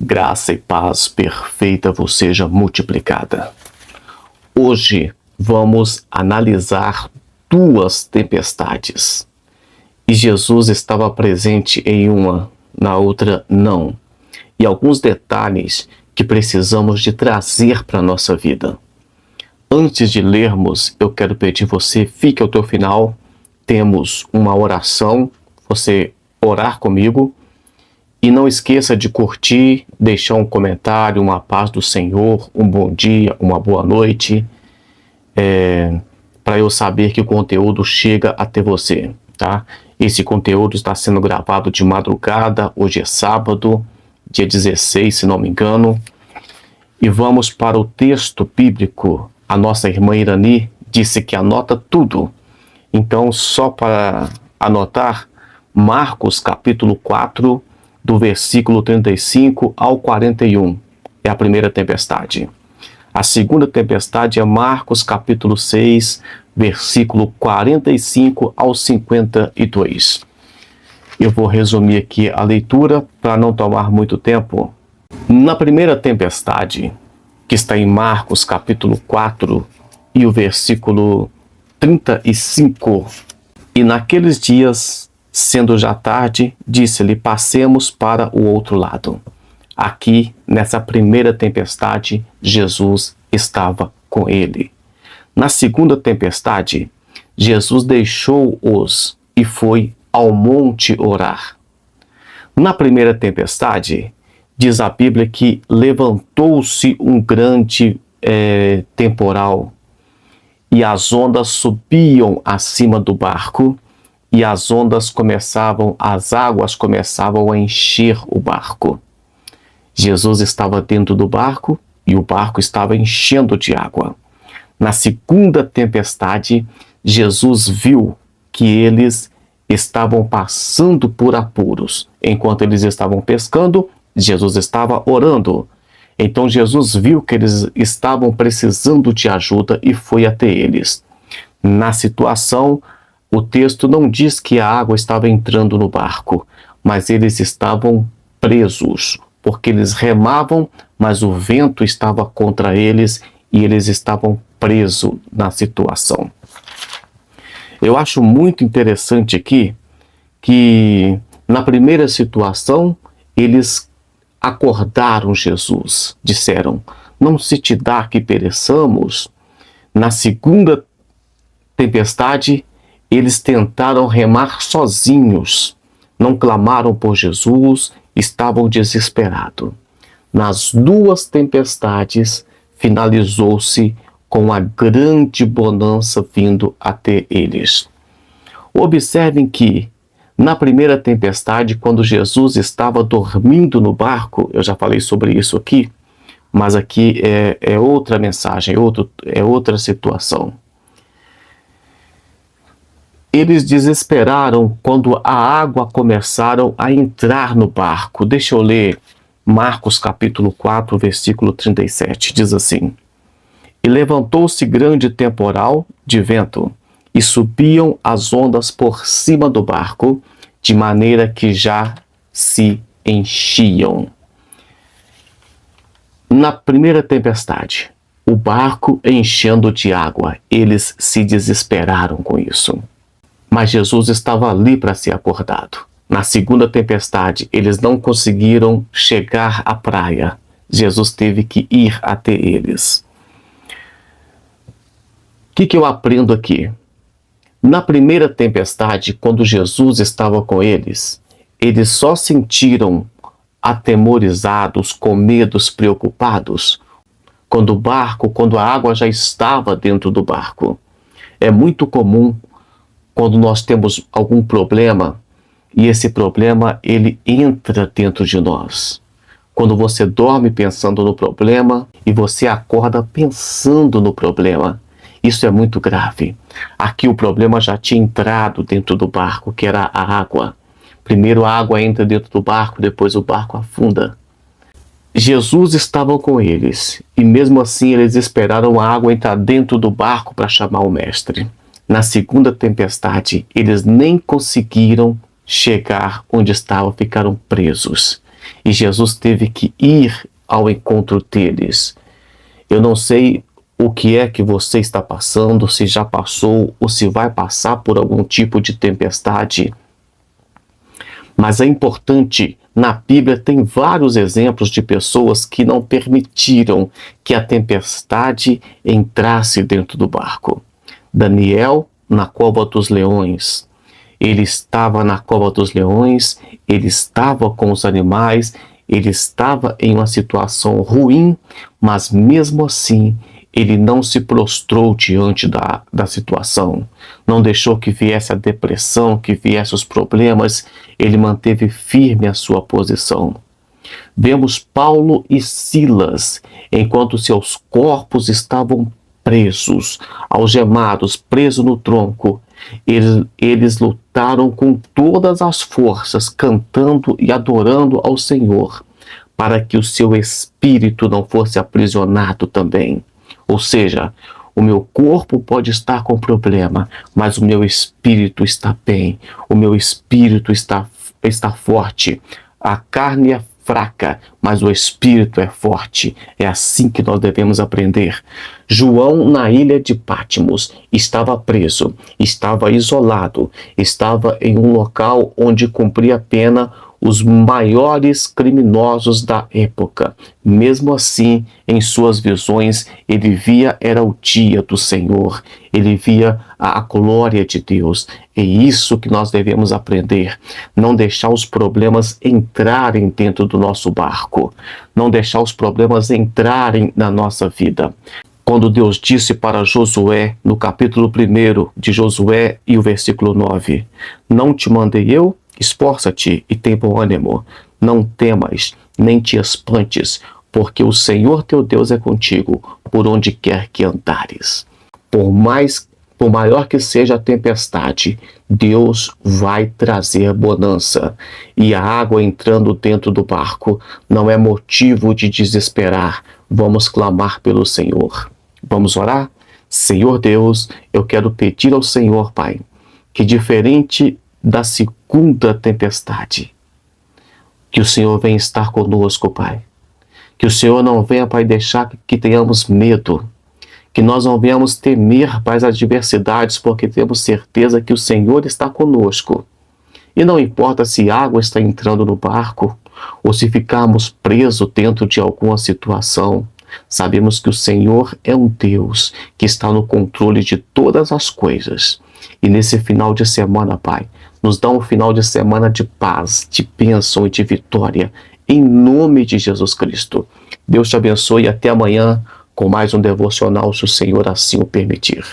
Graça e paz perfeita vos seja multiplicada. Hoje vamos analisar duas tempestades. E Jesus estava presente em uma, na outra não. E alguns detalhes que precisamos de trazer para a nossa vida. Antes de lermos, eu quero pedir você, fique até o final. Temos uma oração, você orar comigo. E não esqueça de curtir, deixar um comentário, uma paz do Senhor, um bom dia, uma boa noite, para eu saber que o conteúdo chega até você, tá? Esse conteúdo está sendo gravado de madrugada, hoje é sábado, dia 16, se não me engano. E vamos para o texto bíblico. A nossa irmã Irani disse que anota tudo. Então, só para anotar, Marcos capítulo 4, do versículo 35 ao 41, é a primeira tempestade. A segunda tempestade é Marcos capítulo 6, versículo 45 ao 52. Eu vou resumir aqui a leitura para não tomar muito tempo. Na primeira tempestade, que está em Marcos capítulo 4 e o versículo 35, e naqueles dias, sendo já tarde, disse-lhe: passemos para o outro lado. Aqui, nessa primeira tempestade, Jesus estava com ele. Na segunda tempestade, Jesus deixou-os e foi ao monte orar. Na primeira tempestade, diz a Bíblia que levantou-se um grande temporal e as ondas subiam acima do barco. E as águas começavam a encher o barco. Jesus estava dentro do barco e o barco estava enchendo de água. Na segunda tempestade, Jesus viu que eles estavam passando por apuros. Enquanto eles estavam pescando, Jesus estava orando. Então Jesus viu que eles estavam precisando de ajuda e foi até eles. Na situação, o texto não diz que a água estava entrando no barco, mas eles estavam presos, porque eles remavam, mas o vento estava contra eles e eles estavam presos na situação. Eu acho muito interessante aqui que na primeira situação eles acordaram Jesus, disseram: não se te dá que pereçamos. Na segunda tempestade, eles tentaram remar sozinhos, não clamaram por Jesus, estavam desesperados. Nas duas tempestades, finalizou-se com a grande bonança vindo até eles. Observem que, na primeira tempestade, quando Jesus estava dormindo no barco, eu já falei sobre isso aqui, mas aqui é outra mensagem, é outra situação. Eles desesperaram quando a água começaram a entrar no barco. Deixa eu ler Marcos capítulo 4, versículo 37. Diz assim: e levantou-se grande temporal de vento, e subiam as ondas por cima do barco, de maneira que já se enchiam. Na primeira tempestade, o barco enchendo de água, eles se desesperaram com isso. Mas Jesus estava ali para ser acordado. Na segunda tempestade, eles não conseguiram chegar à praia. Jesus teve que ir até eles. O que eu aprendo aqui? Na primeira tempestade, quando Jesus estava com eles só sentiram atemorizados, com medos, preocupados, quando a água já estava dentro do barco. É muito comum quando nós temos algum problema, e esse problema, ele entra dentro de nós. Quando você dorme pensando no problema, e você acorda pensando no problema, isso é muito grave. Aqui o problema já tinha entrado dentro do barco, que era a água. Primeiro a água entra dentro do barco, depois o barco afunda. Jesus estava com eles, e mesmo assim eles esperaram a água entrar dentro do barco para chamar o mestre. Na segunda tempestade, eles nem conseguiram chegar onde estavam, ficaram presos. e Jesus teve que ir ao encontro deles. Eu não sei o que é que você está passando, se já passou ou se vai passar por algum tipo de tempestade. Mas é importante, na Bíblia tem vários exemplos de pessoas que não permitiram que a tempestade entrasse dentro do barco. Daniel, na cova dos leões. Ele estava na cova dos leões, ele estava com os animais, ele estava em uma situação ruim, mas mesmo assim ele não se prostrou diante da situação, não deixou que viesse a depressão, que viesse os problemas, ele manteve firme a sua posição. Vemos Paulo e Silas, enquanto seus corpos estavam presos, algemados, presos no tronco, eles lutaram com todas as forças, cantando e adorando ao Senhor, para que o seu espírito não fosse aprisionado também. Ou seja, o meu corpo pode estar com problema, mas o meu espírito está bem, o meu espírito está forte. A carne é fraca, mas o espírito é forte. É assim que nós devemos aprender. João, na ilha de Patmos, estava preso, estava isolado, estava em um local onde cumpria a pena os maiores criminosos da época. Mesmo assim, em suas visões, ele via era o dia do Senhor, ele via a glória de Deus. É isso que nós devemos aprender, não deixar os problemas entrarem dentro do nosso barco, não deixar os problemas entrarem na nossa vida. Quando Deus disse para Josué, no capítulo 1 de Josué e o versículo 9, não te mandei eu? Esforça-te e tem bom ânimo, não temas, nem te espantes, porque o Senhor teu Deus é contigo, por onde quer que andares. Por maior que seja a tempestade, Deus vai trazer bonança. E a água entrando dentro do barco não é motivo de desesperar. Vamos clamar pelo Senhor. Vamos orar? Senhor Deus, eu quero pedir ao Senhor, Pai, que diferente da segunda tempestade, que o Senhor venha estar conosco, Pai. Que o Senhor não venha, Pai, deixar que tenhamos medo, que nós não venhamos temer, Pai, as adversidades, porque temos certeza que o Senhor está conosco. E não importa se água está entrando no barco, ou se ficarmos presos dentro de alguma situação, sabemos que o Senhor é um Deus que está no controle de todas as coisas. E nesse final de semana, Pai, nos dá um final de semana de paz, de bênção e de vitória, em nome de Jesus Cristo. Deus te abençoe e até amanhã com mais um devocional, se o Senhor assim o permitir.